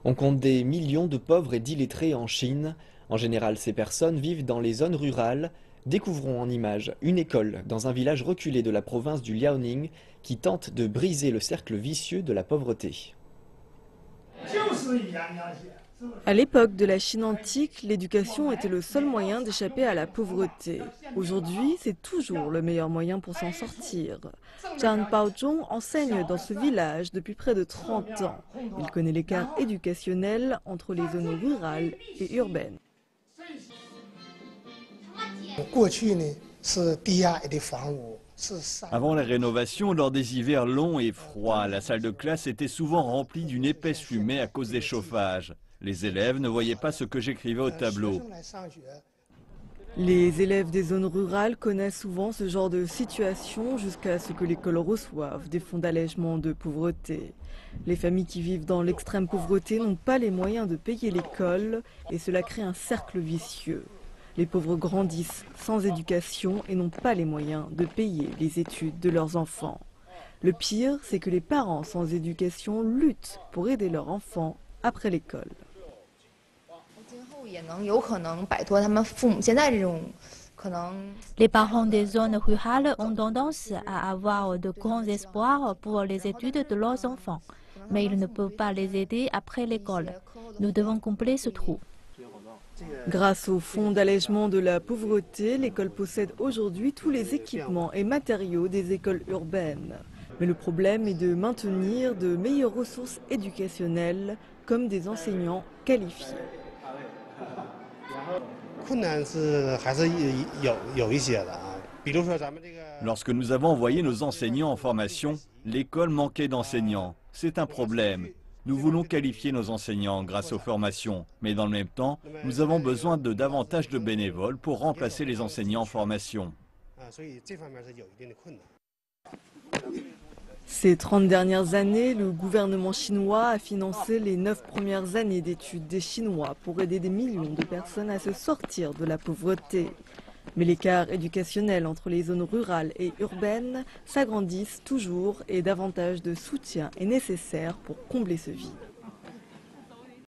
On compte des millions de pauvres et d'illettrés en Chine. En général, ces personnes vivent dans les zones rurales. Découvrons en images une école dans un village reculé de la province du Liaoning qui tente de briser le cercle vicieux de la pauvreté. À l'époque de la Chine antique, l'éducation était le seul moyen d'échapper à la pauvreté. Aujourd'hui, c'est toujours le meilleur moyen pour s'en sortir. Zhang Baozhong enseigne dans ce village depuis près de 30 ans. Il connaît l'écart éducationnel entre les zones rurales et urbaines. Avant la rénovation, lors des hivers longs et froids, la salle de classe était souvent remplie d'une épaisse fumée à cause des chauffages. Les élèves ne voyaient pas ce que j'écrivais au tableau. Les élèves des zones rurales connaissent souvent ce genre de situation jusqu'à ce que l'école reçoive des fonds d'allègement de pauvreté. Les familles qui vivent dans l'extrême pauvreté n'ont pas les moyens de payer l'école et cela crée un cercle vicieux. Les pauvres grandissent sans éducation et n'ont pas les moyens de payer les études de leurs enfants. Le pire, c'est que les parents sans éducation luttent pour aider leurs enfants après l'école. Les parents des zones rurales ont tendance à avoir de grands espoirs pour les études de leurs enfants, mais ils ne peuvent pas les aider après l'école. Nous devons combler ce trou. Grâce au fonds d'allègement de la pauvreté, l'école possède aujourd'hui tous les équipements et matériaux des écoles urbaines. Mais le problème est de maintenir de meilleures ressources éducationnelles comme des enseignants qualifiés. Lorsque nous avons envoyé nos enseignants en formation, l'école manquait d'enseignants. C'est un problème. Nous voulons qualifier nos enseignants grâce aux formations, mais dans le même temps, nous avons besoin de davantage de bénévoles pour remplacer les enseignants en formation. Ces 30 dernières années, le gouvernement chinois a financé les 9 premières années d'études des Chinois pour aider des millions de personnes à se sortir de la pauvreté. Mais l'écart éducationnel entre les zones rurales et urbaines s'agrandissent toujours et davantage de soutien est nécessaire pour combler ce vide.